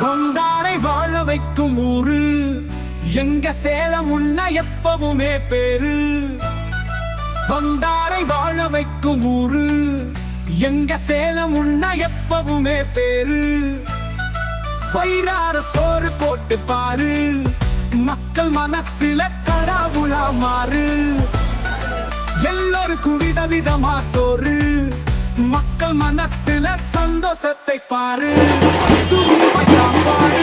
வந்தாரை வாழ வைக்கும் ஊரு எங்க சேலம் உன்ன எப்பவுமே பேரு. வந்தாரை வாழ வைக்கும் ஊரு எங்க சேலம் உன்ன எப்பவுமே பேரு. வயிறார சோறு போட்டு பாரு, மக்கள் மனசுல கடவுளா மாறு. எல்லோருக்கும் விதவிதமா சோறு, மக்கள் மனசுல சந்தோஷத்தை பாரு. சாப்பாடு